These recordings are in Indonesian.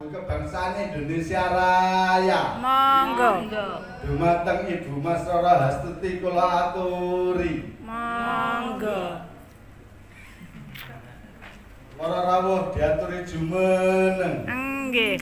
Kebangsaan Indonesia Raya. Monggo. Dumateng Ibu Mas Rara Hastuti kula aturi. Monggo. Para rawuh diaturi jumeneng. Nggih.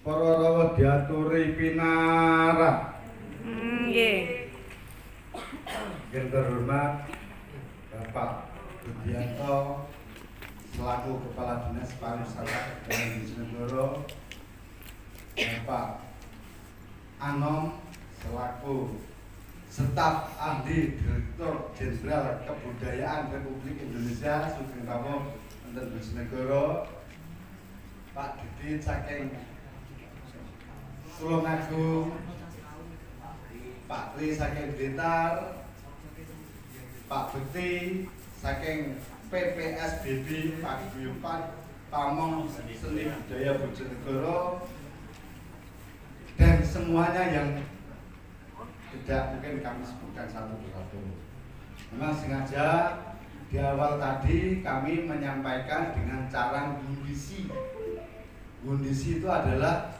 Para rawuh diaturi pinara. Nggih. Yang terhormat Bapak Budianto selaku Kepala Dinas Pariwisata dan Bojonegoro, Bapak Anom selaku Staf Ahli Direktur Jenderal Kebudayaan Republik Indonesia Sugeng Pramono enten Bojonegoro, Pak Didi saking Tulungagung, Pak Tri saking Blitar, Pak Bekti saking PPSBB Paguyuban Pamong Seni Budaya Bojonegoro, dan semuanya yang tidak mungkin kami sebutkan satu persatu. Memang sengaja di awal tadi kami menyampaikan dengan cara gundisi. Gundisi itu adalah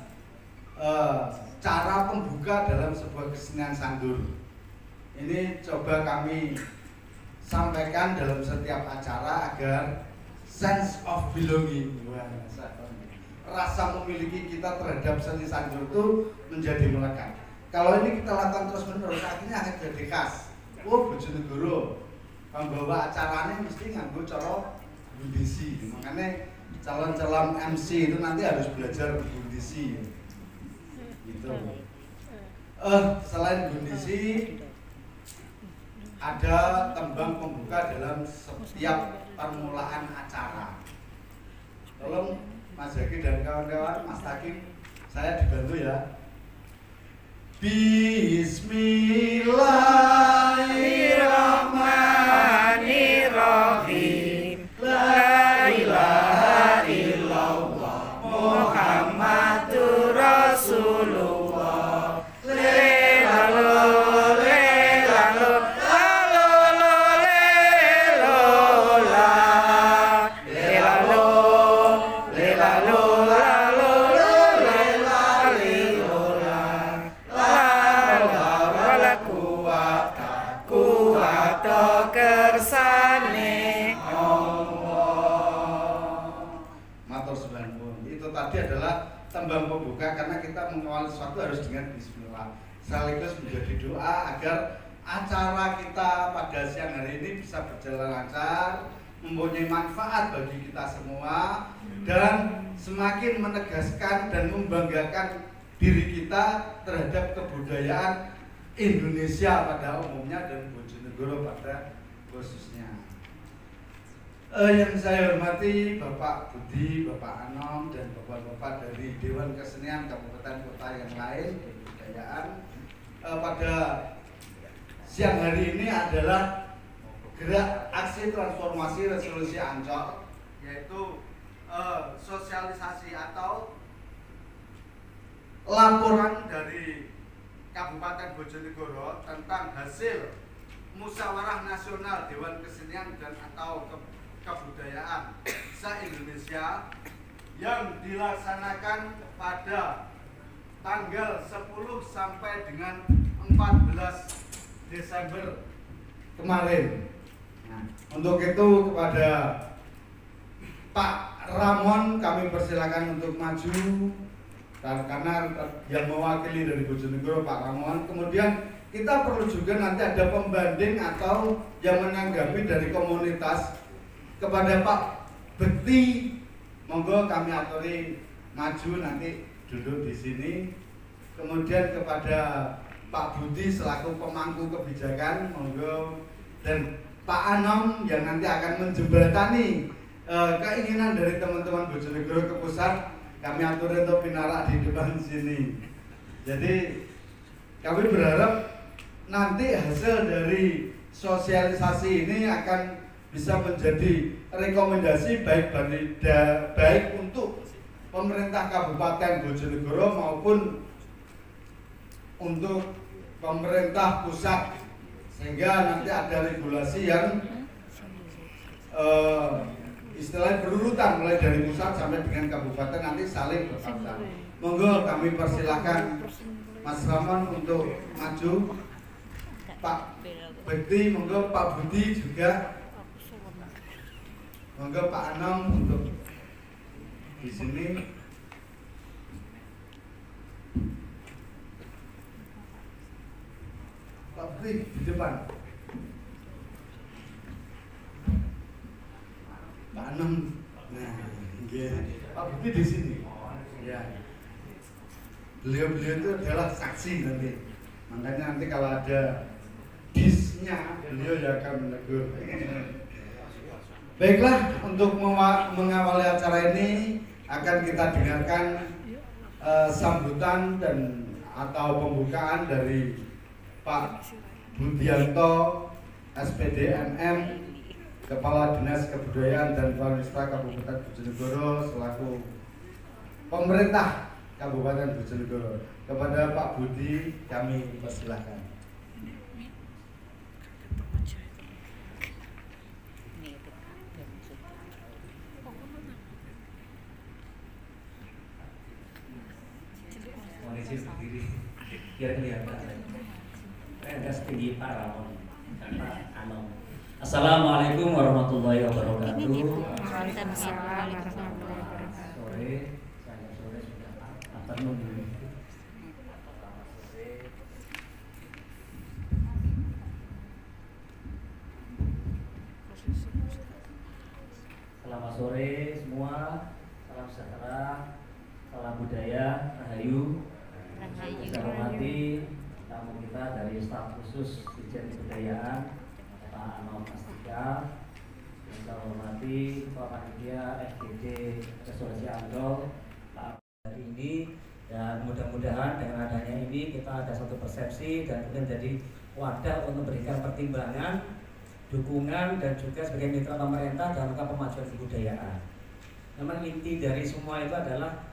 cara pembuka dalam sebuah kesenian sandur. Ini coba kami sampaikan dalam setiap acara agar sense of belonging, rasa memiliki kita terhadap seni sandur itu menjadi melekat. Kalau ini kita lakukan terus menerus, akhirnya akan jadi khas. Oh, Bojonegoro membawa acaranya mesti nganggo cara gundisi. Makanya calon-calon MC itu nanti harus belajar gundisi. Gitu. Selain gundisi, ada tembang pembuka dalam setiap permulaan acara. Tolong Mas Zaki dan kawan-kawan, Mas Takim, saya dibantu ya. Bismillah. tembang pembuka karena kita mengawali sesuatu harus dengan bismillah. Sekaligus menjadi doa agar acara kita pada siang hari ini bisa berjalan lancar, mempunyai manfaat bagi kita semua, dan semakin menegaskan dan membanggakan diri kita terhadap kebudayaan Indonesia pada umumnya dan Bojonegoro pada khususnya. Yang saya hormati Bapak Budi, Bapak Anom, dan Bapak-Bapak dari Dewan Kesenian Kabupaten Kota yang lain kebudayaan, pada siang hari ini adalah gerak aksi transformasi resolusi Ancol, yaitu sosialisasi atau laporan dari Kabupaten Bojonegoro tentang hasil musyawarah nasional Dewan Kesenian dan atau kebudayaan se-Indonesia yang dilaksanakan pada tanggal 10 sampai dengan 14 Desember kemarin. Nah, untuk itu kepada Pak Ramon kami persilakan untuk maju karena yang mewakili dari Bojonegoro Pak Ramon. Kemudian kita perlu juga nanti ada pembanding atau yang menanggapi dari komunitas. Kepada Pak Bekti, monggo kami aturi maju nanti duduk di sini. Kemudian kepada Pak Budi selaku pemangku kebijakan, monggo, dan Pak Anom yang nanti akan menjembatani keinginan dari teman-teman Bojonegoro ke pusat, kami atur untuk pinarak di depan sini. Jadi kami berharap nanti hasil dari sosialisasi ini akan bisa menjadi rekomendasi baik untuk pemerintah Kabupaten Bojonegoro maupun untuk pemerintah pusat, sehingga nanti ada regulasi yang istilahnya berurutan mulai dari pusat sampai dengan kabupaten nanti saling berkaitan. Monggo kami persilahkan Mas Ramon untuk maju, Pak Bekti, monggo Pak Budi juga, monggo Pak Anom untuk di sini. Pak Budi di depan. Pak Anom, nah, Pak Budi di sini. Ya, beliau itu adalah saksi nanti. Makanya nanti kalau ada disnya, beliau yang akan menegur. Baiklah, untuk mengawali acara ini akan kita dengarkan sambutan dan atau pembukaan dari Pak Budianto, SPD MM, Kepala Dinas Kebudayaan dan Pariwisata Kabupaten Bojonegoro selaku pemerintah Kabupaten Bojonegoro. Kepada Pak Budi kami persilahkan. Mohon berdiri biar kelihatan. Saya setinggi Pak Ramon dan Pak Anom. Assalamualaikum warahmatullahi wabarakatuh. Waalaikumsalam warahmatullahi wabarakatuh. Sore, saya sore sudah afternoon dulu. Selamat sore semua, salam sejahtera, salam budaya, rahayu. Saya hormati tamu kita dari staf khusus Dirjen Kebudayaan Pak Anom Astika. Saya hormati Pak Panitia FGD Resolusi Ancol hari ini, dan mudah-mudahan dengan adanya ini kita ada satu persepsi dan menjadi wadah untuk memberikan pertimbangan, dukungan, dan juga sebagai mitra pemerintah dalam rangka pemajuan kebudayaan. Namun inti dari semua itu adalah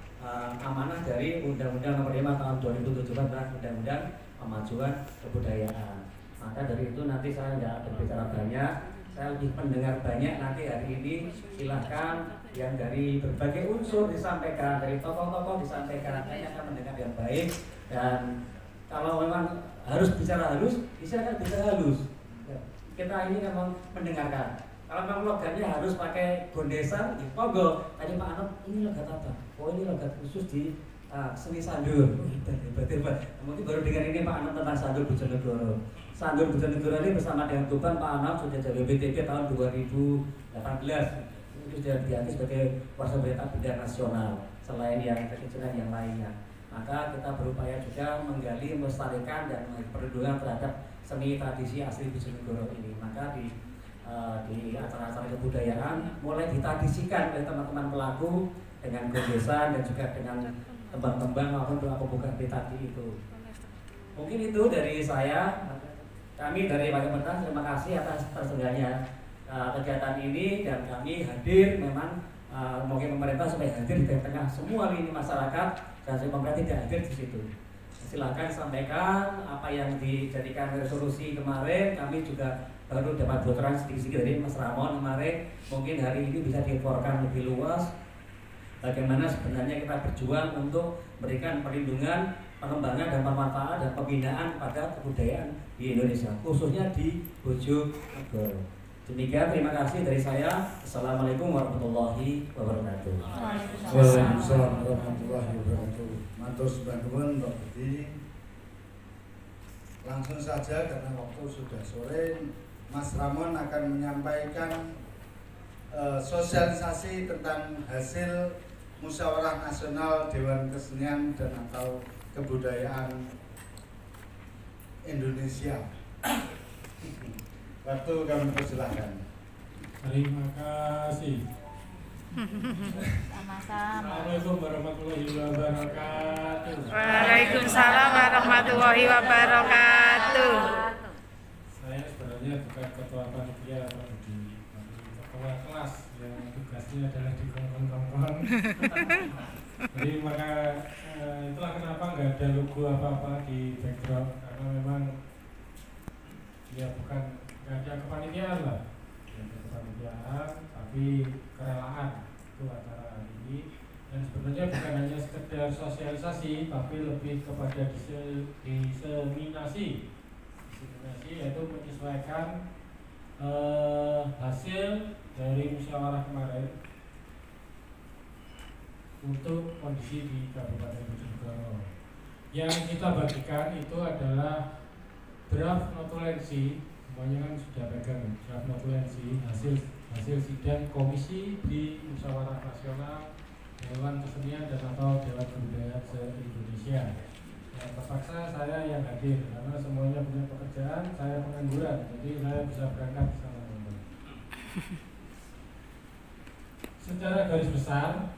amanah dari Undang-Undang Nomor 5 Tahun 2017 tentang Undang-Undang Pemajuan Kebudayaan. Maka dari itu nanti saya tidak berbicara banyak, saya lebih mendengar banyak. Nanti hari ini silahkan yang dari berbagai unsur disampaikan, dari tokoh-tokoh disampaikan, saya akan mendengar yang baik. Dan kalau memang harus bicara halus, bisa kan bicara halus. Kita ini memang mendengarkan. Kalau memang logatnya harus pakai gondesan, monggo. Tadi Pak Anom, ini logat apa? Oh, ini logat khusus di seni sandur. Hebat. Mungkin baru dengar ini Pak Anam tentang sandur Bojonegoro. Sandur Bojonegoro ini bersama dengan Tuban Pak Anam sudah jadi BTP tahun 2018. Itu sudah diakui sebagai Warsa Benda Nasional selain yang kecil-kecilan yang lainnya. Maka kita berupaya juga menggali, melestarikan dan perlindungan terhadap seni tradisi asli Bojonegoro ini. Maka di acara-acara kebudayaan mulai ditradisikan oleh teman-teman pelaku dengan gogesan dan juga dengan tembang-tembang maupun doa-pembukaan tadi itu. Mungkin itu dari saya. Kami dari Wakil Pemerintah terima kasih atas terselenggaranya kegiatan ini, dan kami hadir memang mungkin pemerintah supaya hadir di tengah semua lini masyarakat, dan pemerintah tidak hadir di situ. Silakan sampaikan apa yang dijadikan resolusi kemarin. Kami juga baru dapat bocoran sedikit-sedikit dari Mas Ramon kemarin. Mungkin hari ini bisa diinformasikan lebih luas bagaimana sebenarnya kita berjuang untuk memberikan perlindungan, pengembangan dan pemanfaatan dan pembinaan pada kebudayaan di Indonesia, khususnya di Bojonegoro. Demikian, terima kasih dari saya. Assalamualaikum warahmatullahi wabarakatuh. Waalaikumsalam warahmatullahi wabarakatuh. Matur suwun Mbak Budi. Langsung saja karena waktu sudah sore, Mas Ramon akan menyampaikan sosialisasi tentang hasil Musyawarah Nasional Dewan Kesenian dan atau Kebudayaan Indonesia. Waktu kami persilahkan. Terima kasih. Sama-sama. Assalamualaikum warahmatullahi wabarakatuh. Waalaikumsalam warahmatullahi wabarakatuh. Saya sebenarnya bukan ketua panitia atau di ketua kelas yang tugasnya adalah di kongkong-kongkong. Jadi maka itulah kenapa nggak ada logo apa-apa di background, karena memang ya bukan nggak ada kepanitiaan lah, kepanitiaan tapi kerelaan itu acara hari ini. Dan sebenarnya bukan hanya sekedar sosialisasi, tapi lebih kepada diseminasi, yaitu menyesuaikan hasil dari musyawarah kemarin untuk kondisi di Kabupaten Bojonegoro. Yang kita bagikan itu adalah draft notulensi, semuanya kan sudah pegang draft notulensi hasil sidang komisi di Musyawarah Nasional Dewan Kesenian dan atau Dewan Kebudayaan se-Indonesia. Yang terpaksa saya yang hadir karena semuanya punya pekerjaan, saya pengangguran, jadi saya bisa berangkat ke sana. Secara garis besar,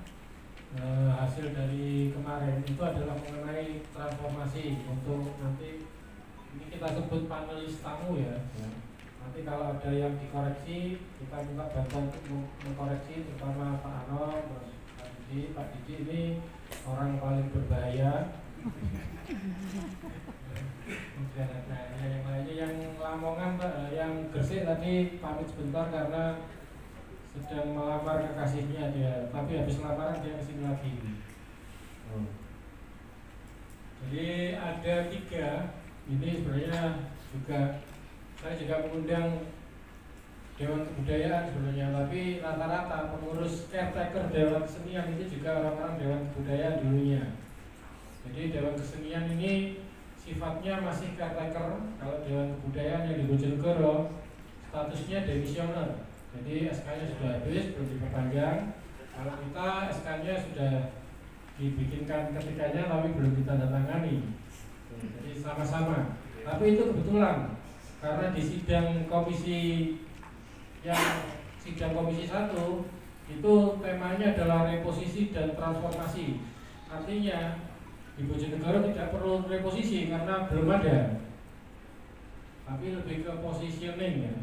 hasil dari kemarin itu adalah mengenai transformasi untuk nanti ini kita sebut panelis tamu ya. Nanti kalau ada yang dikoreksi, kita minta bantuan untuk mengkoreksi, terutama Pak Ano, Pak Didi ini orang paling berbahaya. Kemudian ada yang lainnya yang Lamongan, yang Gresik tadi pamit sebentar karena sedang melamar kekasihnya dia, tapi habis lamaran dia kesini lagi. Jadi ada 3. Ini sebenarnya juga saya juga mengundang Dewan Kebudayaan sebenarnya, tapi rata-rata pengurus caretaker Dewan Kesenian itu juga orang-orang Dewan Kebudayaan dulunya. Jadi Dewan Kesenian ini sifatnya masih caretaker. Kalau Dewan Kebudayaan yang di Bojonegoro statusnya demisioner. Jadi SK-nya sudah habis, belum diperpanjang. Kalau kita SK-nya sudah dibikinkan ketikanya tapi belum ditandatangani. Jadi sama-sama. Tapi itu kebetulan karena di sidang komisi 1 itu temanya adalah reposisi dan transformasi. Artinya di Bojonegoro tidak perlu reposisi karena belum ada. Tapi lebih ke positioning ya.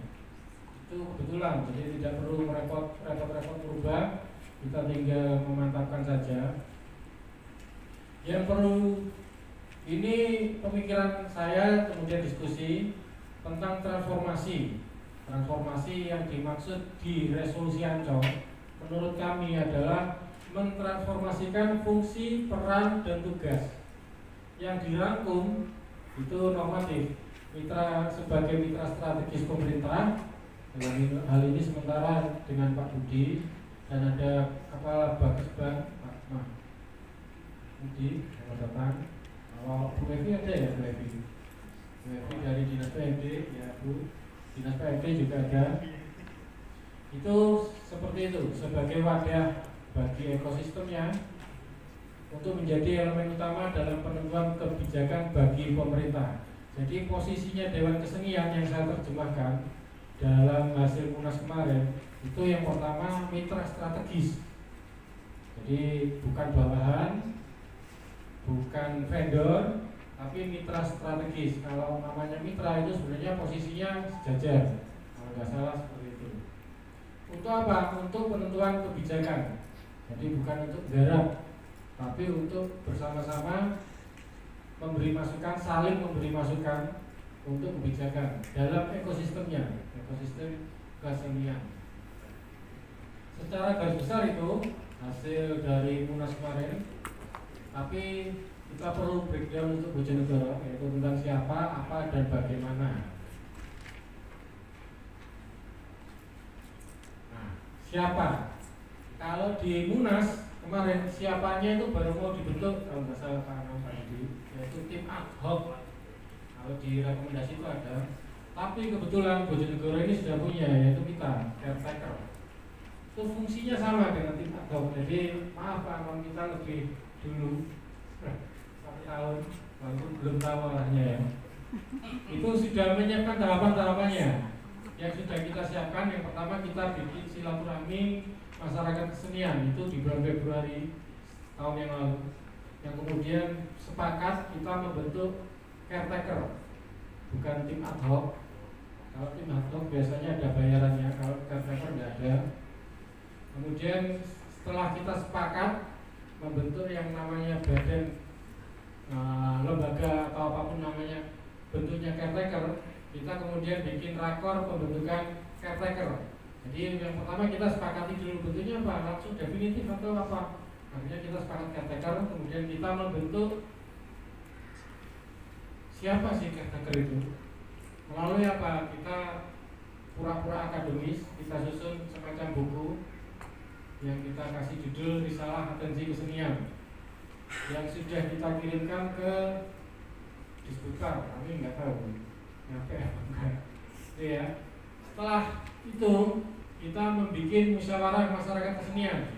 Itu kebetulan, jadi tidak perlu repot-repot berubah, kita tinggal memantapkan saja. Yang perlu ini pemikiran saya kemudian diskusi tentang transformasi yang dimaksud di resolusi Ancol menurut kami adalah mentransformasikan fungsi, peran, dan tugas. Yang dirangkum itu normatif, sebagai mitra strategis pemerintah. Dalam hal ini sementara dengan Pak Budi dan ada Kepala Bakesban Budi, selamat datang. Awal Bu Evi ada ya, Bu Evi? Bu Evi dari Dinas PMD, ya Bu. Dinas PMD juga ada. Itu seperti itu, sebagai wadah bagi ekosistemnya untuk menjadi elemen utama dalam penentuan kebijakan bagi pemerintah. Jadi posisinya Dewan Kesenian yang saya terjemahkan dalam hasil Munas kemarin itu yang pertama mitra strategis. Jadi bukan bawahan, bukan vendor, tapi mitra strategis. Kalau namanya mitra itu sebenarnya posisinya sejajar, kalau nggak salah seperti itu. Untuk apa? Untuk penentuan kebijakan. Jadi bukan untuk garap, tapi untuk bersama-sama memberi masukan, saling memberi masukan untuk kebijakan dalam ekosistemnya, ekosistem kesenian. Secara garis besar itu hasil dari Munas kemarin, tapi kita perlu breakdown untuk Bojonegoro, yaitu tentang siapa, apa, dan bagaimana. Nah, siapa? Kalau di Munas kemarin siapanya itu baru mau dibentuk, kalau nggak salah Pak Nambadi, yaitu tim ad hoc. Kalau di rekomendasi itu ada, tapi kebetulan Bojonegoro ini sudah punya, yaitu kita caretaker. Itu fungsinya sama dengan tim ad hoc. Jadi maaf Pak, kita lebih dulu 1 tahun, walaupun belum tahu arahnya ya. Itu sudah menyiapkan tahapan-tahapannya yang sudah kita siapkan. Yang pertama kita bikin silaturahmi masyarakat kesenian itu di bulan Februari tahun yang lalu. Yang kemudian sepakat kita membentuk caretaker, bukan tim ad hoc. Kalau tim ad hoc biasanya ada bayarannya, kalau caretaker tidak ada. Kemudian setelah kita sepakat membentuk yang namanya badan lembaga atau apapun namanya bentuknya caretaker, kita kemudian bikin rakor pembentukan caretaker. Jadi yang pertama kita sepakati dulu bentuknya apa, langsung definitif atau apa. Akhirnya kita sepakat caretaker, kemudian kita membentuk siapa sih caretaker itu. Melalui apa? Kita pura-pura akademis, kita susun semacam buku yang kita kasih judul Risalah Atensi Kesenian, yang sudah kita kirimkan ke Disputar, kami nggak tahu nyampe apa enggak. Ya. Setelah itu kita membuat musyawarah masyarakat kesenian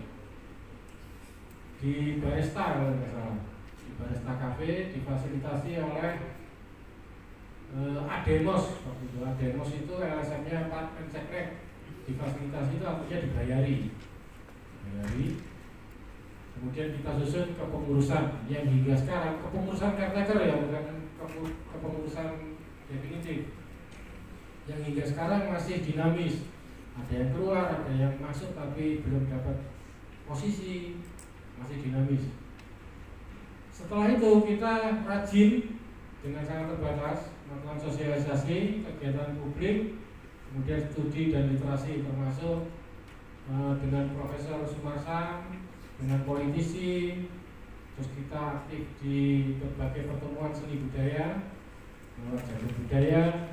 di Barista, kalau nggak salah, di Barista Cafe, difasilitasi oleh Ademos. Waktu itu Ademos itu LSM-nya Pak Menseknek, difasilitasi itu artinya dibayari. Kemudian kita susun kepengurusan yang hingga sekarang kepengurusan caretaker ya, bukan kepengurusan definitif, yang hingga sekarang masih dinamis. Ada yang keluar, ada yang masuk tapi belum dapat posisi, masih dinamis. Setelah itu kita rajin dengan sangat terbatas melakukan sosialisasi, kegiatan publik, kemudian studi dan literasi, termasuk dengan Profesor Sumarsam, dengan politisi. Terus kita aktif di berbagai pertemuan seni budaya, lewat jalur budaya,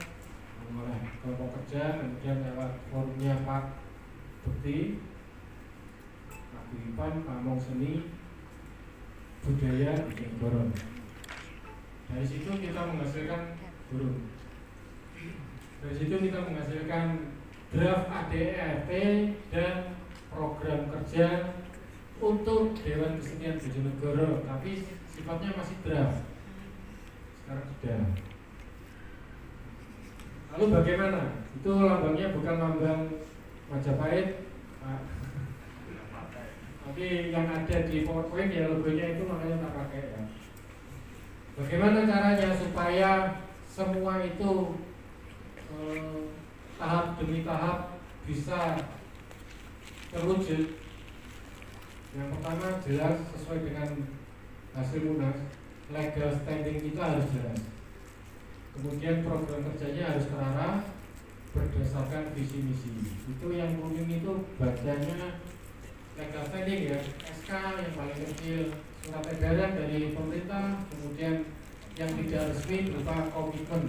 oleh kelompok kerja, kemudian lewat forumnya Pak Bekti, Pak Guripan, Pamong Seni Budaya di Boron. Dari situ kita menghasilkan burung. Dari situ kita menghasilkan draft ADRT dan program kerja untuk Dewan Kesenian Bojonegoro, tapi sifatnya masih draft. Sekarang sudah. Lalu bagaimana? Itu lambangnya bukan lambang Majapahit, Pak. Tapi yang ada di PowerPoint ya logonya itu, makanya tak pakai ya. Bagaimana caranya supaya semua itu tahap demi tahap bisa terwujud? Yang pertama jelas sesuai dengan hasil Munas, legal standing kita harus jelas. Kemudian program kerjanya harus terarah berdasarkan visi misi. Itu yang umum itu bacanya legal standing ya, SK yang paling kecil, surat edaran dari pemerintah, kemudian yang tidak resmi berupa komitmen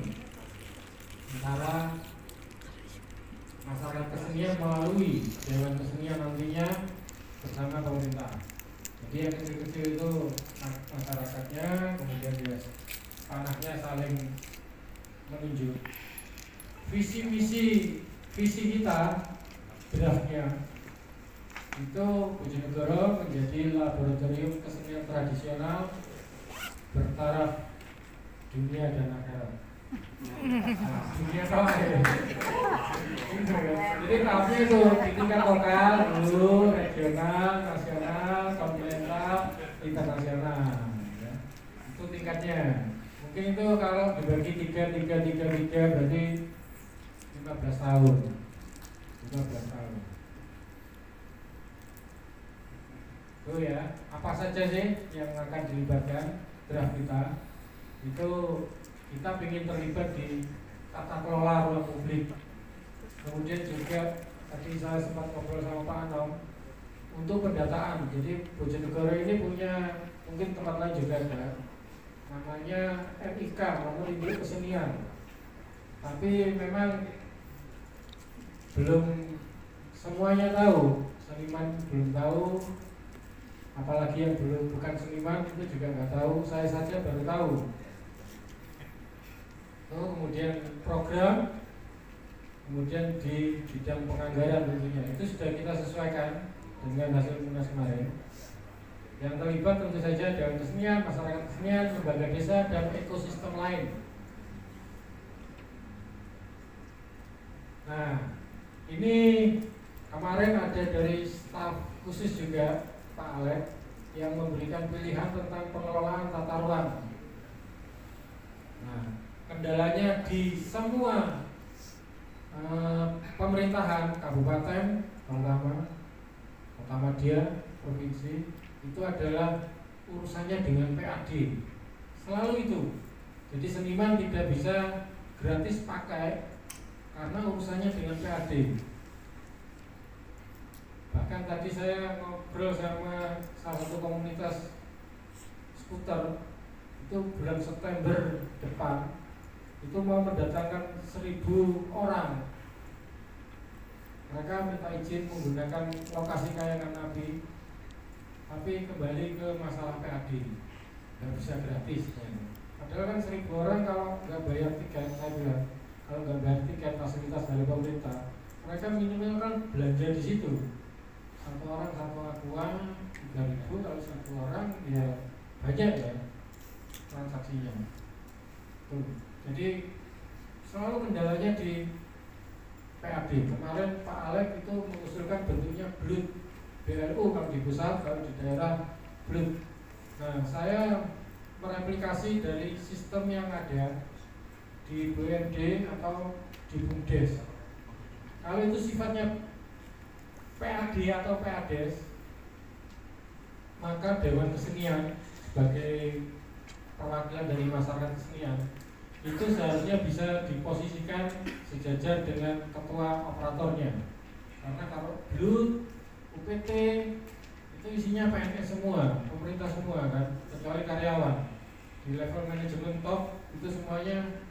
antara masyarakat kesenian melalui Dewan Kesenian nantinya bersama pemerintah. Jadi yang kecil-kecil itu masyarakatnya, kemudian dia tanahnya saling menunjuk. Visi kita draftnya itu Bojonegoro menjadi laboratorium kesenian tradisional bertaraf dunia dan akhirat. Dunia apa ya? Jadi tahapnya itu di tingkat lokal, dulu, regional, nasional, kontinental, internasional. Ya. Itu tingkatnya. Mungkin itu kalau dibagi 3 berarti 15 tahun. 15 tahun. Itu ya, apa saja sih yang akan dilibatkan draft kita? Itu kita ingin terlibat di tata kelola ruang publik. Kemudian juga tadi saya sempat ngobrol sama Pak Anom untuk pendataan. Jadi Bojonegoro ini punya mungkin tempat lain juga ada, namanya MIK, nomor induk kesenian. Tapi memang belum semuanya tahu, seniman belum tahu, apalagi yang belum bukan seniman itu juga nggak tahu. Saya saja baru tahu. Kemudian program, kemudian di bidang penganggaran tentunya itu sudah kita sesuaikan dengan hasil munas kemarin. Yang terlibat tentu saja Dewan Kesenian, masyarakat kesenian, lembaga desa, dan ekosistem lain. Nah, ini kemarin ada dari staf khusus juga Pak Alek yang memberikan pilihan tentang pengelolaan tata ruang. Nah, kendalanya di semua pemerintahan kabupaten, kota madya, provinsi itu adalah urusannya dengan PAD. Selalu itu. Jadi seniman tidak bisa gratis pakai karena urusannya dengan PAD. Bahkan tadi saya ngobrol sama salah satu komunitas skuter itu bulan September depan itu mau mendatangkan 1.000 orang. Mereka minta izin menggunakan lokasi Kayangan Nabi, tapi kembali ke masalah PAD, nggak bisa gratis. Padahal kan 1.000 orang kalau nggak bayar tiket, saya bilang kalau nggak bayar tiket fasilitas dari pemerintah, mereka minimal kan belanja di situ. Satu orang satu akuan 3.000, kalau satu orang ya banyak ya transaksinya. Tuh. Jadi selalu kendalanya di PAD. Kemarin Pak Alek itu mengusulkan bentuknya BLUT, BLU kalau di pusat, kalau di daerah BLUT. Nah, saya mereplikasi dari sistem yang ada di BUMD atau di BUMDes. Kalau itu sifatnya PAD atau PADes, maka Dewan Kesenian sebagai perwakilan dari masyarakat kesenian itu seharusnya bisa diposisikan sejajar dengan ketua operatornya. Karena kalau BLUT, UPT itu isinya PNS semua, pemerintah semua kan, kecuali karyawan. Di level manajemen top itu semuanya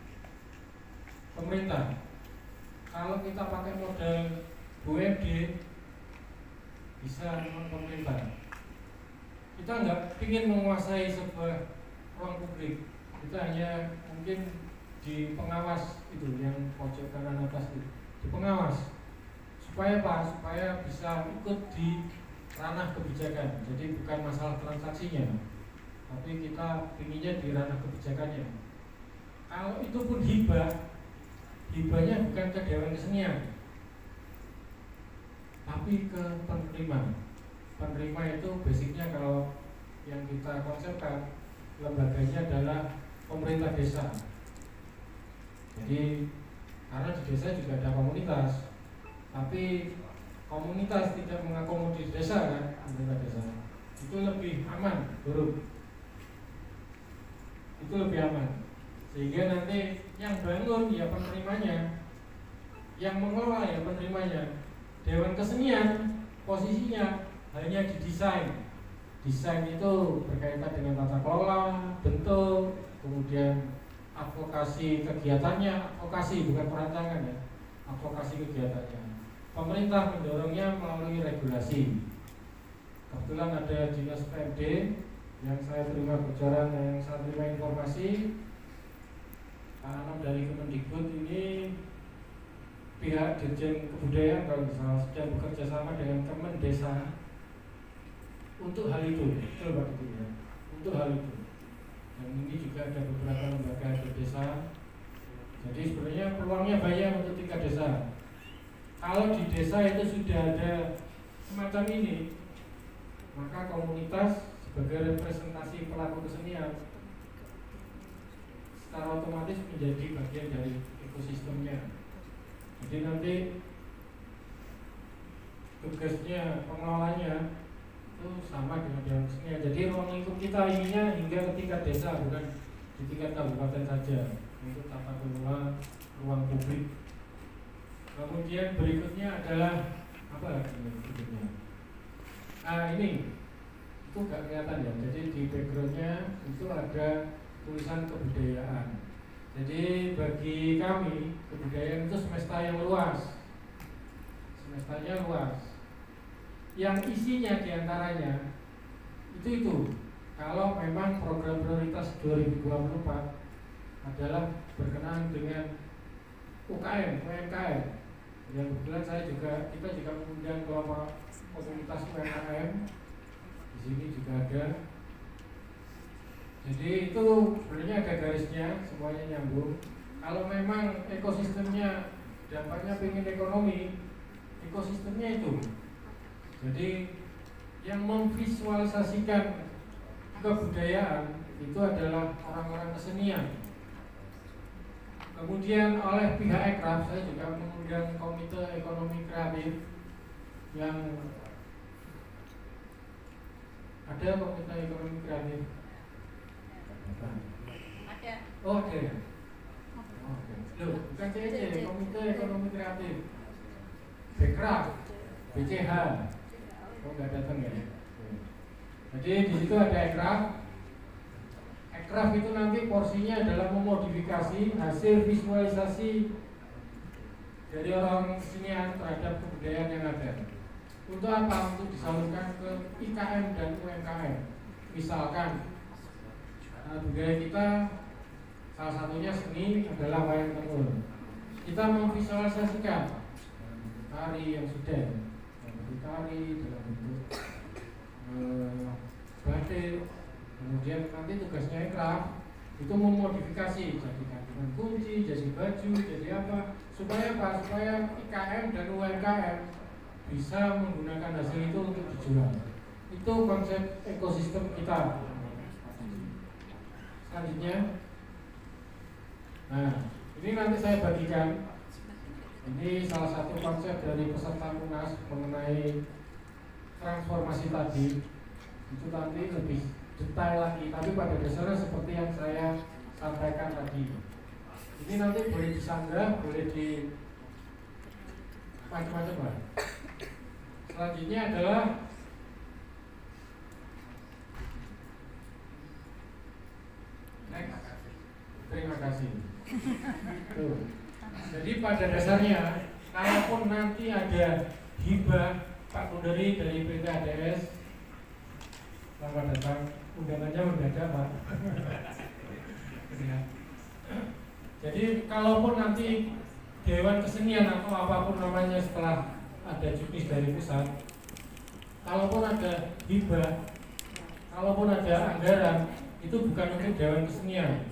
pemerintah. Kalau kita pakai model BUMD bisa non pemerintah. Kita nggak ingin menguasai sebuah ruang publik. Kita hanya mungkin di pengawas itu yang pojok kanan atas itu, di pengawas. Supaya apa? Supaya bisa ikut di ranah kebijakan. Jadi bukan masalah transaksinya, tapi kita inginnya di ranah kebijakannya. Kalau itu pun hibahnya bukan ke Dewan Kesenian, tapi ke penerima. Penerima itu basicnya kalau yang kita konsepkan lembaganya adalah pemerintah desa. Jadi karena di desa juga ada komunitas, tapi komunitas tidak mengakomodir desa kan, pemerintah desa itu lebih aman, buruk. Itu lebih aman, sehingga nanti yang bangun ya penerimanya, yang mengelola ya penerimanya. Dewan Kesenian posisinya hanya didesain. Desain itu berkaitan dengan tata kelola, bentuk, kemudian advokasi kegiatannya, advokasi bukan perancangan ya, advokasi kegiatannya. Pemerintah mendorongnya melalui regulasi. kebetulan ada dinas PMD yang saya terima bocoran, yang saya terima informasi Pak Anam dari Kemendikbud ini pihak Dirjen Kebudayaan kalau misalnya sedang bekerja sama dengan Kemen Desa untuk hal itu, betul Pak Ibu ya, untuk hal itu. Dan ini juga ada beberapa lembaga di desa. Jadi sebenarnya peluangnya banyak untuk tingkat desa. Kalau di desa itu sudah ada semacam ini, maka komunitas sebagai representasi pelaku kesenian secara otomatis menjadi bagian dari ekosistemnya. Jadi nanti tugasnya, pengelolanya itu sama dengan dewan kesenian. Jadi ruang lingkup kita ininya hingga ke tingkat desa, bukan di tingkat kabupaten saja, untuk tata kelola ruang publik. Kemudian berikutnya adalah apa lagi berikutnya? Ini itu gak kelihatan ya. Jadi di backgroundnya itu ada tulisan kebudayaan. Jadi bagi kami kebudayaan itu semesta yang luas, semestanya luas. Yang isinya diantaranya itu kalau memang program prioritas 2024 adalah berkenaan dengan UKM, UMKM. Yang kebetulan kita juga mengundang kelompok komunitas UMKM. Di sini juga ada. Jadi itu sebenarnya ada garisnya, semuanya nyambung. Kalau memang ekosistemnya dampaknya pengen ekonomi, ekosistemnya itu. Jadi yang memvisualisasikan kebudayaan itu adalah orang-orang kesenian. Kemudian oleh pihak Ekraf saya juga mengundang Komite Ekonomi Kreatif yang ada Komite Ekonomi Kreatif. Ada. Oh ada ya? Oh, okay. Loh, bukan CEC, Komite Ekonomi Kreatif Bekraf, BCH. Oh nggak datang ya? Jadi di situ ada Ekraf. Ekraf itu nanti porsinya adalah memodifikasi hasil visualisasi dari orang kesenian terhadap kebudayaan yang ada. Untuk apa? Untuk disalurkan ke IKM dan UMKM. Misalkan budaya kita salah satunya seni adalah wayang tenun. Kita memvisualisasikan tari yang sudah bentuk tari dalam bentuk batik. Kemudian nanti tugasnya Ekraf itu memodifikasi jadi gantungan kunci, jadi baju, jadi apa? Supaya IKM dan UMKM bisa menggunakan hasil itu untuk dijual. Itu konsep ekosistem kita. Selanjutnya, nah ini nanti saya bagikan. Ini salah satu konsep dari peserta Munas mengenai transformasi tadi. Itu nanti lebih detail lagi, tapi pada dasarnya seperti yang saya sampaikan tadi. Ini nanti boleh disanggah, boleh di macam-macam lah. Selanjutnya adalah next. Terima kasih. Tuh. Jadi pada dasarnya, kalaupun nanti ada hibah Pak Kuderi dari PT ADS, selamat datang. Undangannya mendadak Pak. Jadi kalaupun nanti Dewan Kesenian atau apapun namanya setelah ada juknis dari pusat, kalaupun ada hibah, kalaupun ada anggaran, itu bukan untuk Dewan Kesenian,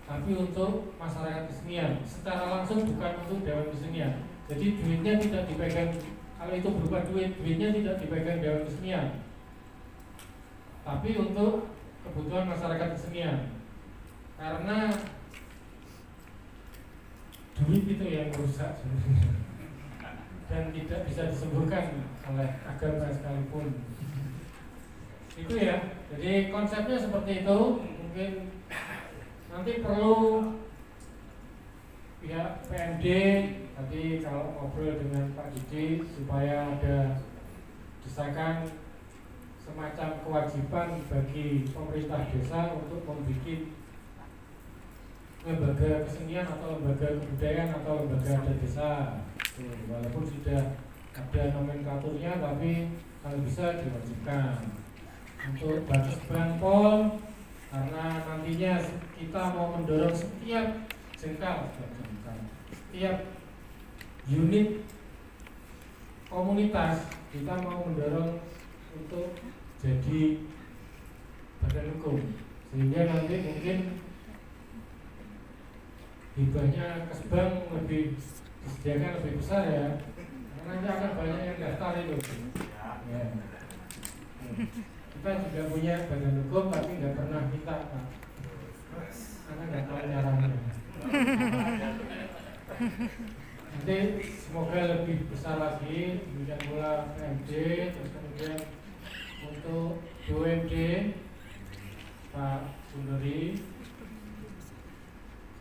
tapi untuk masyarakat kesenian. Secara langsung bukan untuk Dewan Kesenian. Jadi duitnya tidak dipegang, kalau itu berupa duitnya tidak dipegang Dewan Kesenian, tapi untuk kebutuhan masyarakat kesenian. Karena duit itu yang rusak sebenarnya dan tidak bisa disembuhkan oleh agama sekalipun. Itu ya. Jadi konsepnya seperti itu. Mungkin nanti perlu pihak PMD tadi kalau ngobrol dengan Pak Didi supaya ada desakan semacam kewajiban bagi pemerintah desa untuk membuat lembaga kesenian atau lembaga kebudayaan atau lembaga adat desa. Walaupun sudah ada nomenklaturnya, tapi kalau bisa diwajibkan untuk batas Pol, karena nantinya kita mau mendorong setiap setiap unit komunitas kita mau mendorong untuk jadi badan hukum, sehingga nanti mungkin hibahnya Kesbang lebih disediakan lebih besar ya, karena nanti akan banyak yang daftar itu ya. Kita juga punya badan hukum tapi nggak pernah minta Pak, karena nggak tahu caranya. Nanti semoga lebih besar lagi, demikian pula PMD, terus kemudian untuk BUMD Pak Sundari,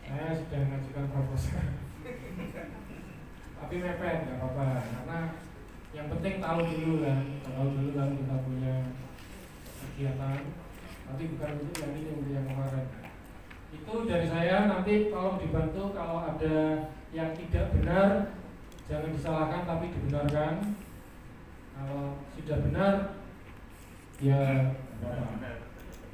saya sudah mengajukan proposal tapi mepet nggak apa-apa, karena yang penting tahu dulu kan kita punya kegiatan, nanti bukan untuk yang ini, untuk yang kemarin. Itu dari saya, nanti tolong dibantu kalau ada yang tidak benar jangan disalahkan tapi dibenarkan. Kalau sudah benar ya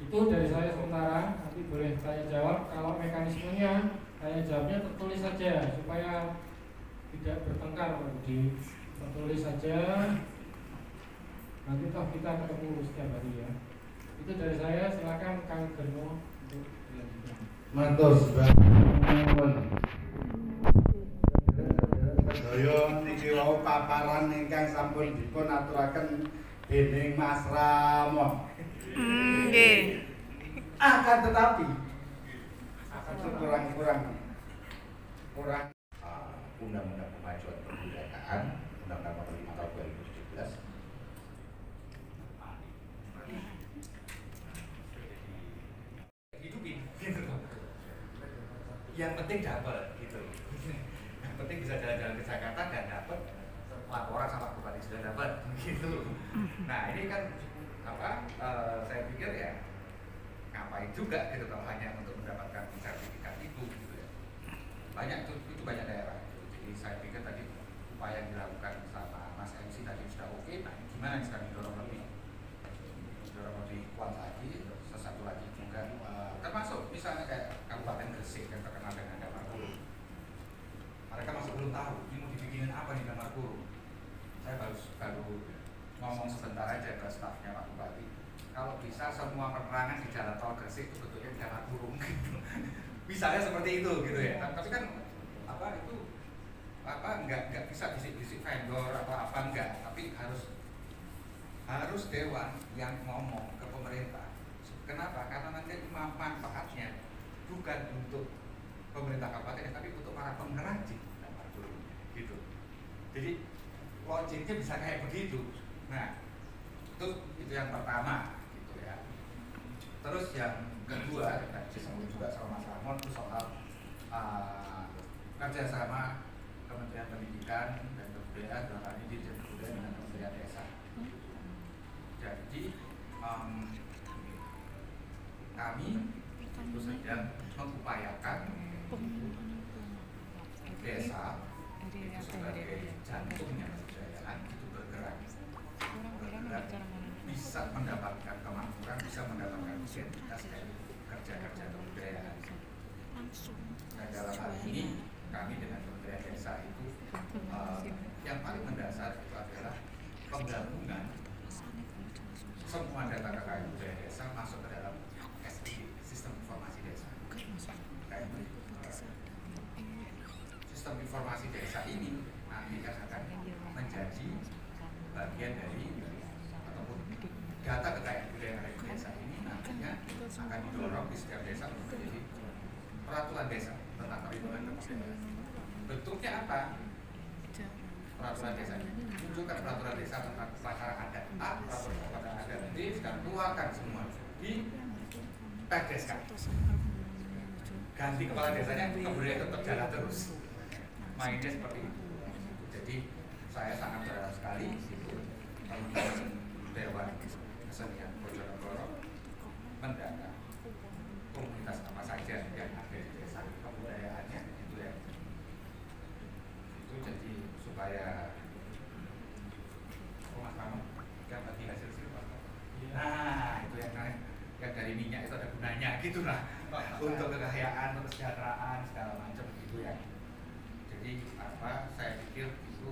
itu dari saya sementara, nanti boleh tanya jawab. Kalau mekanismenya tanya jawabnya tertulis saja supaya tidak bertengkar, tertulis saja, nanti toh kita ketemu setiap hari ya. Itu dari saya, silakan Kang Gerno untuk dilanjutkan. Matur suwun. Sedaya niki wau paparan ingkang sampun dipun aturaken dening Mas Ramo. Nggih. Akan tetapi kurang Undang-Undang Pemajuan Kebudayaan, Undang-Undang Nomor 5 Tahun 2017. Hidupin, gitu. Yang penting dapat, gitu. Yang penting bisa jalan-jalan ke Jakarta dan dapat laporan sama bupati sudah dapat, gitu. Nah ini kan saya pikir ya ngapain juga gitu kalau hanya untuk mendapatkan sertifikat itu, gitu ya. Banyak itu banyak daerah. Jadi saya pikir tadi upaya yang dilakukan sama Mas MC tadi sudah oke. Nah gimana sekarang didorong lebih kuat lagi. Satu lagi juga termasuk misalnya kayak Kabupaten Gresik yang terkenal dengan Damar Kurung. Mereka masih belum tahu ini mau dibikinin apa nih Damar Kurung. Saya baru ngomong sebentar aja ke stafnya Pak Bupati. Kalau bisa semua penerangan di jalan tol Gresik itu bentuknya Damar Kurung gitu. Misalnya seperti itu gitu ya. Tapi kan nggak bisa bisik-bisik vendor atau apa enggak, tapi harus dewan yang ngomong ke pemerintah. Kenapa? Karena nanti manfaatnya bukan untuk pemerintah kabupaten tapi untuk para pengrajin gitu. Jadi logiknya bisa kayak begitu. Nah itu yang pertama gitu ya. Terus yang kedua, tadi disebut juga sama Mas Ramon itu soal kerjasama Kementerian Pendidikan dan Kebudayaan dalam hal ini Dirjen Kebudayaan dengan Kementerian Desa. Jadi kami tentu saja mengupayakan desa itu sebagai jantungnya kebudayaan itu bergerak bisa mendapatkan kemakmuran, bisa mendapatkan identitas dari kerja-kerja kebudayaan. Nah dalam hal ini kami dengan Kementerian Desa itu yang paling mendasar itu adalah penggabungan semua data kekayaan budaya desa masuk ke dalam SID, Sistem Informasi Desa. Sistem Informasi Desa ini nanti akan menjadi bagian dari ataupun data kekayaan budaya dari desa ini nantinya akan didorong di setiap desa untuk menjadi peraturan desa tentang perlindungan kebudayaan. Bentuknya apa? Peraturan desa ini munculkan peraturan desa tentang upacara adat A, peraturan upacara adat B, dan keluarkan semua di Pekdeska. Ganti kepala desanya, kebudayaan tetap jalan terus. Mainnya seperti itu. Jadi saya sangat berharap sekali teman-teman Dewan Kesenian Bojonegoro mendata komunitas apa saja yang ada di desa, kebudayaannya itu ya. Itu jadi supaya Mas Ramon dari minyak itu ada gunanya gitu lah, untuk kekayaan, untuk kesejahteraan segala macam gitu ya. Jadi apa saya pikir itu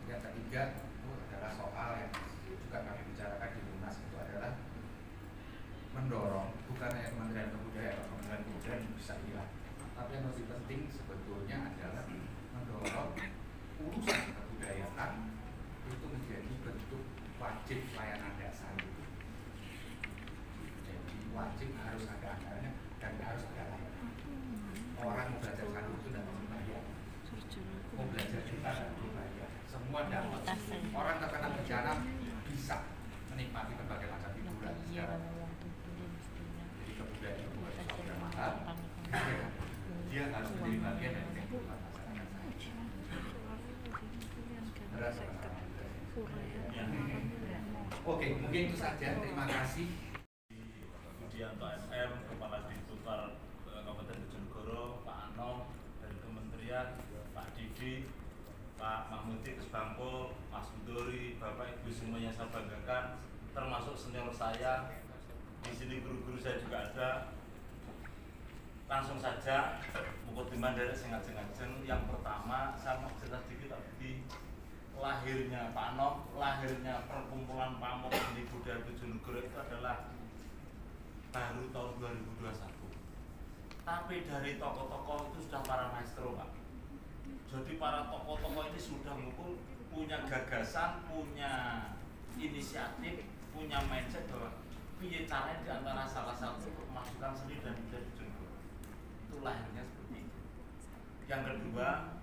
yang ketiga itu adalah soal yang juga kami bicarakan di Munas, itu adalah mendorong bukan hanya Kementerian Kebudayaan atau Kementerian Kebudayaan bisa hilang, tapi yang lebih penting sebetulnya adalah mendorong urusan kebudayaan itu menjadi bentuk wajib layanan dasar. Jadi wajib harus ada anggarannya dan harus ada layanan. Orang mau belajar satu itu tidak perlu bayar, mau belajar kita tidak perlu bayar, semua dapat. Orang terkena bencana bisa menikmati berbagai macam hiburan sekarang. Jadi kebudayaan itu bukan sesuatu yang mahal, dia harus menjadi bagian dari kehidupan masyarakat saya. Oke, mungkin itu saja. Terima kasih. Kemudian Pak SM, Kepala Diputar Kabupaten Bojonegoro, Pak Ano dari Kementerian, Pak Didi, Pak Mahmudi Kesbangpol, Mas Budori, Bapak Ibu semua yang saya banggakan, termasuk senior saya. Di sini guru-guru saya juga ada. Langsung saja, mukadimah dari sengaja-sengaja. Yang pertama, saya mau cerita sedikit tadi lahirnya Pak Ano, lahirnya perkumpulan pamong seni budaya Bojonegoro itu adalah baru tahun 2021. Tapi dari tokoh-tokoh itu sudah para maestro, Pak. Jadi para tokoh-tokoh ini sudah punya gagasan, punya inisiatif, punya mindset bahwa piye caranya di antara salah satu memasukkan seni dan budaya Bojonegoro. Itu lahirnya seperti itu. Yang kedua,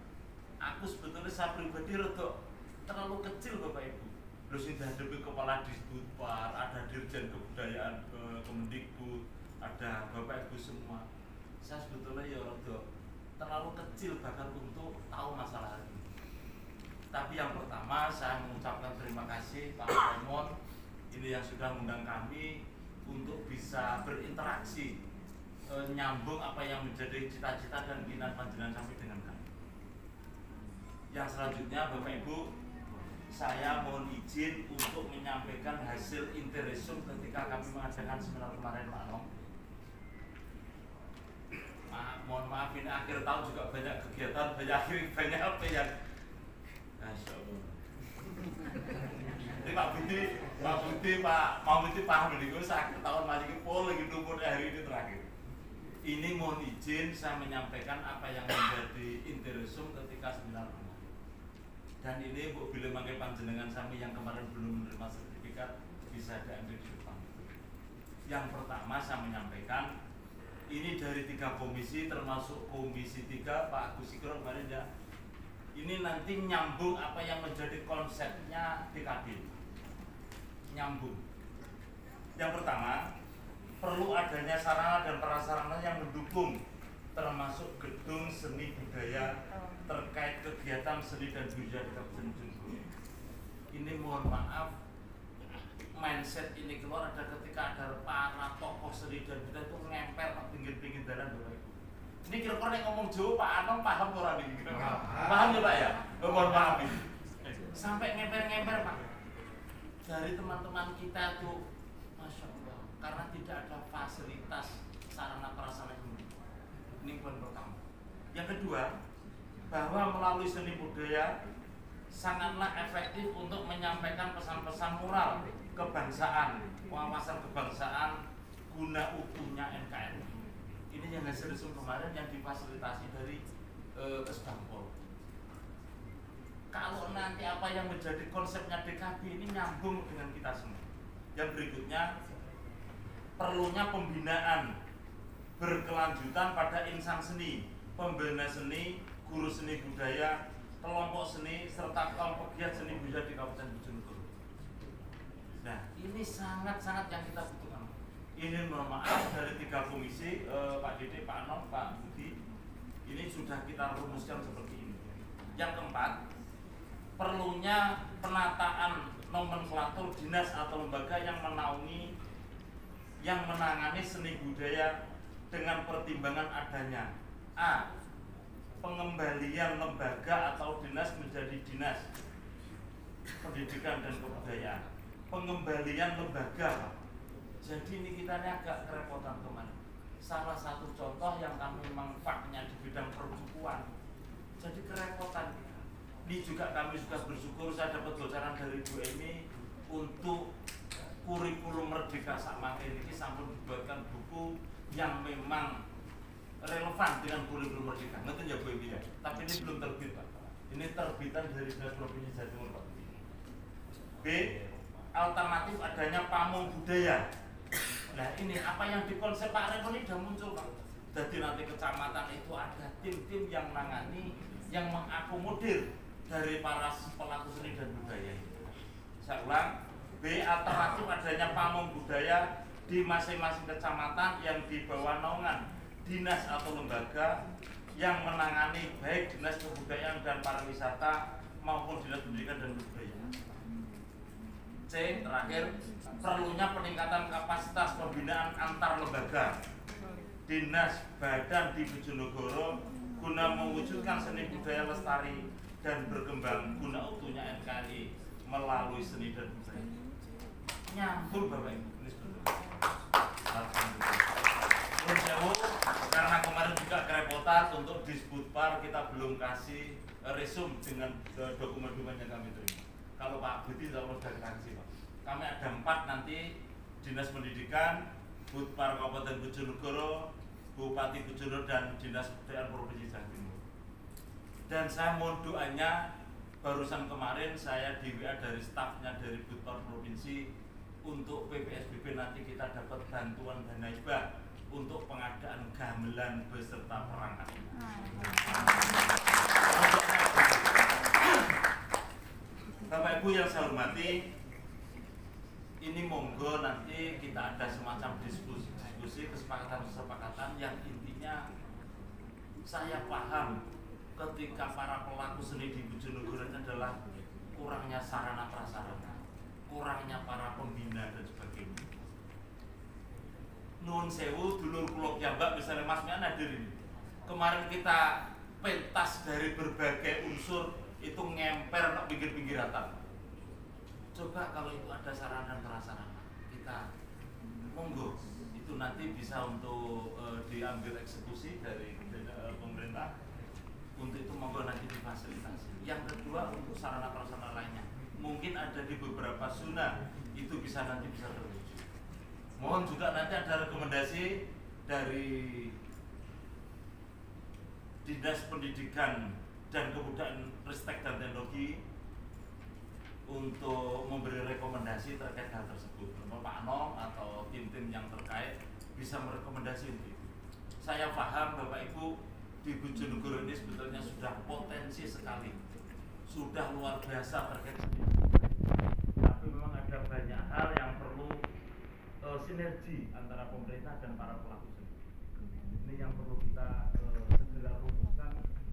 aku sebetulnya saya pribadi rada terlalu kecil Bapak Ibu. Terus ini dihadapi kepala Disbudpar, ada Dirjen Kebudayaan Kemendikbud, ada Bapak Ibu semua. Saya sebetulnya ya rada terlalu kecil bahkan untuk tahu masalah ini. Tapi yang pertama saya mengucapkan terima kasih Pak Raymond ini yang sudah mengundang kami untuk bisa berinteraksi, nyambung apa yang menjadi cita-cita dan keinginan panjenengan sampai dengan kami. Yang selanjutnya Bapak Ibu, saya mohon izin untuk menyampaikan hasil interresume ketika kami mengadakan seminar kemarin Pak Anong. Mohon maaf ini akhir tahun juga banyak kegiatan, banyak apa yang Jadi Pak Budi, Pak Mahmudi paham ini, saya akhir tahun masih lagi nunggu hari ini terakhir. Ini mohon izin saya menyampaikan apa yang menjadi interresume ketika seminar kemarin. Dan ini Bu bila mangke panjenengan sami yang kemarin belum menerima sertifikat bisa diambil di depan. Yang pertama saya menyampaikan ini dari 3 komisi termasuk komisi 3 Pak Agus Sikro kemarin ya. Ini nanti nyambung apa yang menjadi konsepnya DKB. Nyambung. Yang pertama, perlu adanya sarana dan prasarana yang mendukung termasuk gedung seni budaya terkait kegiatan seni dan budaya di Kabupaten Bojonegoro. Ini mohon maaf, mindset ini keluar ada ketika ada para tokoh seni dan budaya itu ngempel ke pinggir-pinggir jalan Bapak Ibu. Ini kira-kira yang ngomong Jawa Pak Anong paham orang ini? Paham ya Pak ya? Mohon maaf ini. Sampai ngemper-ngemper Pak. Dari teman-teman kita tuh, Masya Allah, karena tidak ada fasilitas sarana prasarana ini poin pertama. Yang kedua, bahwa melalui seni budaya sangatlah efektif untuk menyampaikan pesan-pesan moral kebangsaan, wawasan kebangsaan guna utuhnya NKRI. Ini yang hasil resum kemarin yang difasilitasi dari Kesbangpol. Kalau nanti apa yang menjadi konsepnya DKB ini nyambung dengan kita semua. Yang berikutnya, perlunya pembinaan berkelanjutan pada insan seni, pembina seni, guru seni budaya, kelompok seni, serta kelompok giat seni budaya di Kabupaten Bojonegoro. Nah, ini sangat-sangat yang kita butuhkan. Ini mohon maaf dari 3 komisi, Pak Dede, Pak Anong, Pak Budi, ini sudah kita rumuskan seperti ini. Yang keempat, perlunya penataan nomenklatur dinas atau lembaga yang menangani seni budaya dengan pertimbangan adanya A. Pengembalian lembaga atau dinas menjadi dinas pendidikan dan kebudayaan. Pengembalian lembaga Jadi ini kita ini agak kerepotan kemarin. Salah satu contoh yang kami memang faknya di bidang perbukuan, jadi kerepotan kita. Ini juga kami sudah bersyukur saya dapat bocoran dari Bu Emi untuk kurikulum Merdeka Sakmangke ini sampun dibuatkan buku yang memang relevan dengan kurikulum Merdeka. Ngerti ya Bu Emi ya? Tapi ini belum terbit Pak. Ini terbitan dari Dinas Provinsi Jawa Timur Pak. B. Alternatif adanya pamong budaya. Nah ini apa yang dikonsep Pak Rekon ini sudah muncul Pak. Jadi nanti kecamatan itu ada tim-tim yang menangani, yang mengakomodir dari para pelaku seni dan budaya itu. Saya ulang, B. Alternatif adanya pamong budaya di masing-masing kecamatan yang di bawah naungan dinas atau lembaga yang menangani baik dinas kebudayaan dan pariwisata maupun dinas pendidikan dan kebudayaan. C. Terakhir, perlunya peningkatan kapasitas pembinaan antar lembaga dinas badan di Bojonegoro guna mewujudkan seni budaya lestari dan berkembang guna utuhnya NKRI melalui seni dan budaya. Nyambung Bapak Ibu, ini sebenarnya. Karena kemarin juga kerepotan untuk Disbudpar kita belum kasih resum dengan dokumen-dokumen yang kami terima. Kalau Pak Budi sudah kasih Pak. Kami ada 4 nanti Dinas Pendidikan, Budpar Kabupaten Bojonegoro, Bupati Bojonegoro dan Dinas Kebudayaan Provinsi Jawa Timur. Dan saya mohon doanya, barusan kemarin saya di WA dari stafnya dari Budpar Provinsi untuk PPSBB nanti kita dapat bantuan dana hibah untuk pengadaan gamelan beserta perangkat. Bapak Ibu yang saya hormati, ini monggo nanti kita ada semacam diskusi kesepakatan yang intinya saya paham ketika para pelaku seni di Bojonegoro adalah kurangnya sarana prasarana, kurangnya para pembina dan sebagainya. Nuwun sewu dulur kula piyambak misalnya Mas Mian hadir ini. Kemarin kita pentas dari berbagai unsur itu ngemper ke pinggir-pinggir atap. Coba kalau itu ada sarana dan prasarana, kita monggo itu nanti bisa untuk diambil eksekusi dari pemerintah. Untuk itu monggo nanti difasilitasi. Yang kedua untuk sarana prasarana lainnya, mungkin ada di beberapa zona itu bisa nanti bisa terwujud. Mohon juga nanti ada rekomendasi dari Dinas Pendidikan dan Kebudayaan, Ristek dan Teknologi untuk memberi rekomendasi terkait hal tersebut. Pak Anong atau tim-tim yang terkait bisa merekomendasi untuk itu. Saya paham Bapak Ibu di Bojonegoro ini sebetulnya sudah potensi sekali, sudah luar biasa terkait seni. Tapi memang ada banyak hal yang perlu sinergi antara pemerintah dan para pelaku seni. Ini yang perlu kita segera rumuskan.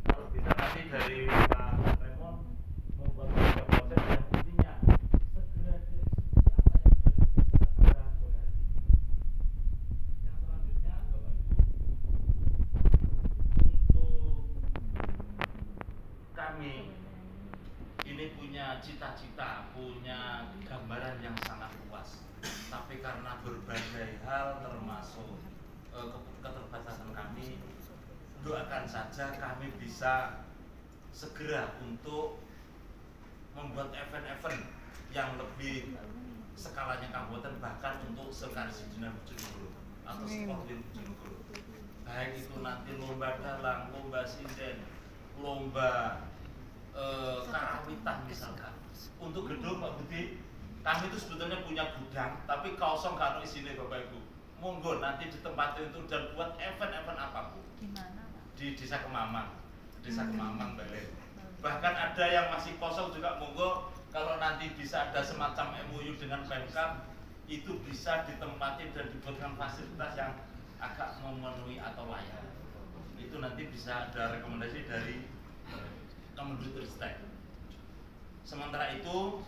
Kalau bisa nanti dari Pak Raymond membuat sebuah konsep yang intinya segera dieksekusi apa yang menjadi kebijakan pada hari ini. Yang selanjutnya Bapak Ibu, untuk kami ini punya cita-cita, punya gambaran yang sangat luas. Tapi karena berbagai hal termasuk keterbatasan kami, doakan saja kami bisa segera untuk membuat event-event yang lebih skalanya kabupaten, bahkan untuk sekarsidenan Bojonegoro atau Sportwin Bojonegoro. Baik itu nanti lomba dalang, lomba sinden, lomba karawitan misalkan. Untuk gedung Pak Budi, kami itu sebetulnya punya gudang, tapi kosong kalau isinya Bapak Ibu. Monggo nanti ditempati itu dan buat event-event apapun. Di mana? Di Desa Kemamang, Desa Kemamang Balen. Bahkan ada yang masih kosong juga, monggo kalau nanti bisa ada semacam MOU dengan Pemkab, itu bisa ditempati dan dibuatkan fasilitas yang agak memenuhi atau layak. Itu nanti bisa ada rekomendasi dari Kemendikbudristek. Sementara itu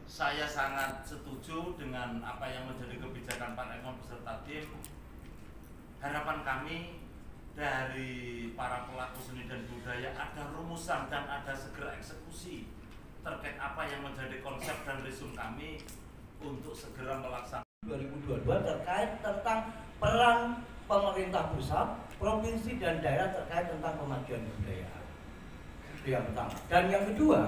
saya sangat setuju dengan apa yang menjadi kebijakan Pak Raymond beserta tim. Harapan kami dari para pelaku seni dan budaya ada rumusan dan ada segera eksekusi terkait apa yang menjadi konsep dan resum kami untuk segera melaksanakan 2022 terkait tentang peran pemerintah pusat, provinsi dan daerah terkait tentang pemajuan kebudayaan. Itu yang pertama. Dan yang kedua,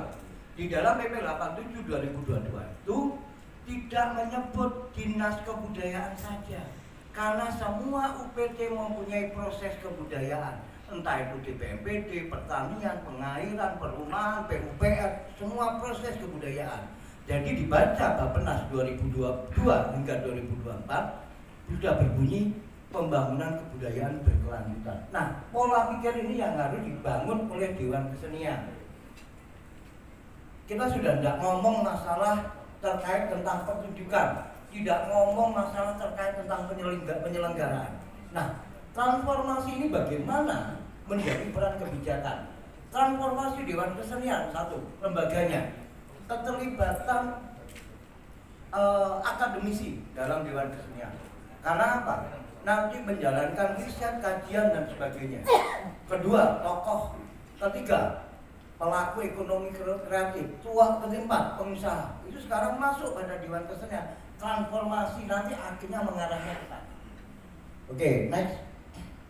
di dalam PP 87 2022 itu tidak menyebut dinas kebudayaan saja, karena semua UPT mempunyai proses kebudayaan, entah itu di BMPD, pertanian, pengairan, perumahan, PUPR, semua proses kebudayaan. Jadi dibaca Bappenas 2022 hingga 2024 sudah berbunyi pembangunan kebudayaan berkelanjutan. Nah, pola pikir ini yang harus dibangun oleh Dewan Kesenian. Kita sudah tidak ngomong masalah terkait tentang pertunjukan, tidak ngomong masalah terkait tentang penyelenggaraan. Nah, transformasi ini bagaimana menjadi peran kebijakan? Transformasi Dewan Kesenian, satu, lembaganya, keterlibatan akademisi dalam Dewan Kesenian. Karena apa? Nanti menjalankan riset, kajian dan sebagainya. Kedua, tokoh. Ketiga, pelaku ekonomi kreatif. Keempat, pengusaha. Itu sekarang masuk pada Dewan Kesenian. Transformasi nanti akhirnya mengarahnya ke sana. Oke, next.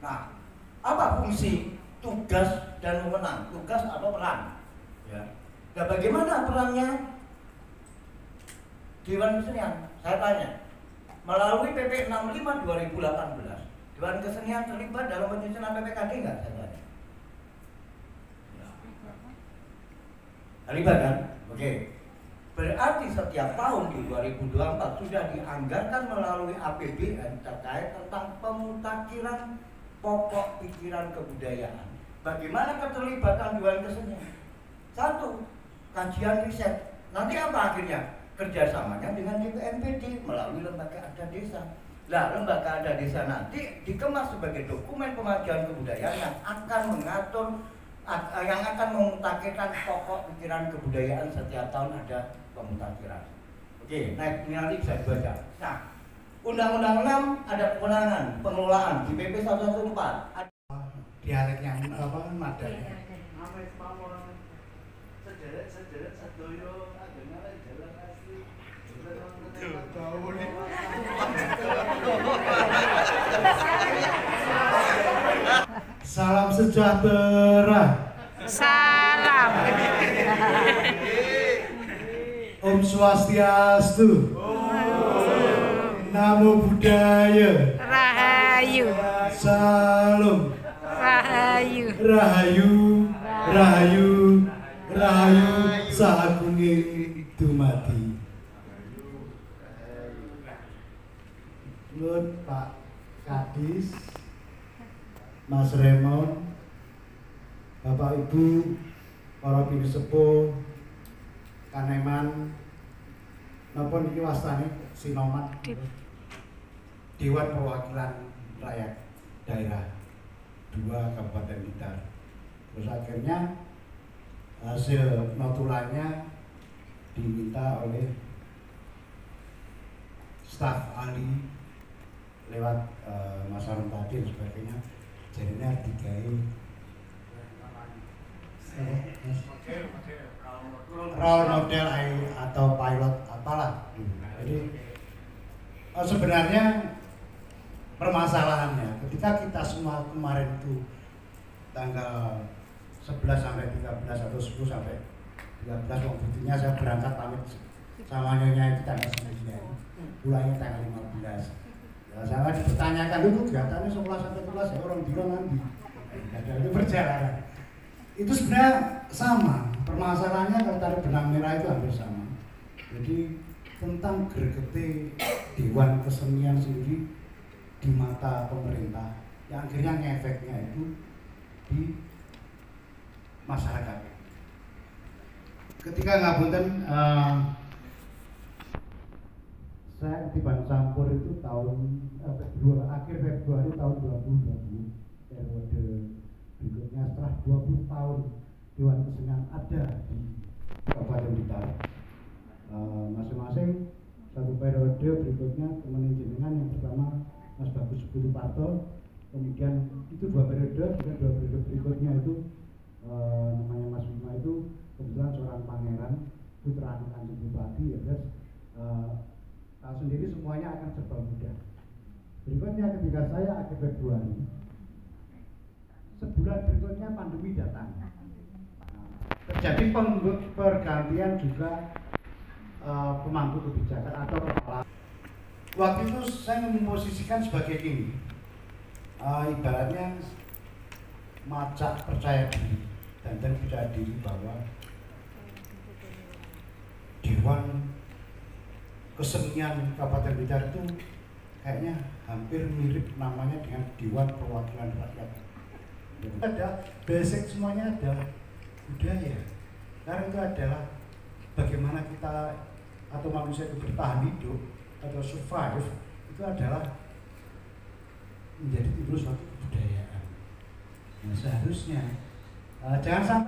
Nah, apa fungsi, tugas dan wewenang? Tugas atau peran? Ya. Nah, bagaimana perannya Dewan Kesenian? Saya tanya. Melalui PP 65 2018, Dewan Kesenian terlibat dalam penyusunan PPKD nggak? Saya tanya. Terlibat kan? Oke. Berarti setiap tahun di 2024 sudah dianggarkan melalui APBN terkait tentang pemutakhiran pokok pikiran kebudayaan. Bagaimana keterlibatan Dewan Kesenian? Satu, kajian riset. Nanti apa akhirnya? Kerjasamanya dengan BPMPD melalui lembaga adat desa. Nah, lembaga adat desa nanti dikemas sebagai dokumen pemajuan kebudayaan yang akan mengatur, yang akan memutakhirkan pokok pikiran kebudayaan. Setiap tahun ada pemutakhiran. Oke, naik ini nanti bisa dibaca. Nah, Undang-Undang 6 ada kewenangan pengelolaan di PP 114. Dialeknya apa nadanya? Sederek sedoyo adanya jalan asli. Salam sejahtera. Salam. Om Swastiastu. Namo Buddhaya. Rahayu. Salam. Rahayu. Rahayu. Rahayu. Rahayu sahagunge dumadi. Nuwun Pak Kadis, Mas Remon, Bapak Ibu, para pinisepuh, Kaneman, napa niki wastane Sinomat, Dewan Perwakilan Rakyat Daerah 2 Kabupaten Blitar. Terus akhirnya hasil notulannya diminta oleh staf ahli lewat Mas Harun tadi dan sebagainya, jadinya digawe role model atau pilot apalah. Jadi sebenarnya permasalahannya ketika kita semua kemarin itu tanggal 11 sampai 13 atau 10 sampai 13 buktinya saya berangkat pamit sama nyonya itu tanggal 9, pulangnya tanggal 15. Ya, saya dipertanyakan dulu kegiatannya 11 sampai 12 ya orang bilang nanti itu perjalanan. Itu sebenarnya sama, permasalahannya kalau tarik benang merah itu hampir sama. Jadi tentang gregete Dewan Kesenian sendiri di mata pemerintah yang akhirnya ngefeknya itu di masyarakat. Ketika ngapunten saya ketiban campur itu tahun akhir Februari tahun 2020, periode berikutnya setelah 20 tahun Dewan Kesenian ada di Kabupaten Blitar. Masing-masing satu periode berikutnya teman jenengan yang pertama Mas Bagus Budi Parto, kemudian itu 2 periode, kemudian 2 periode berikutnya itu namanya Mas Bima itu kebetulan seorang pangeran putra Kanjeng Bupati ya, terus tahu sendiri semuanya akan serba mudah. Berikutnya ketika saya akhir Februari, sebulan berikutnya pandemi datang. Terjadi pergantian juga pemangku kebijakan atau kepala. Waktu itu saya memposisikan sebagai ini, ibaratnya macak percaya diri dan percaya diri bahwa Dewan Kesenian Kabupaten Blitar itu kayaknya hampir mirip namanya dengan Dewan Perwakilan Rakyat. Ada basic, semuanya ada budaya. Karena itu adalah bagaimana kita atau manusia itu bertahan hidup atau survive, itu adalah menjadi timbul suatu kebudayaan. Nah, seharusnya jangan sampai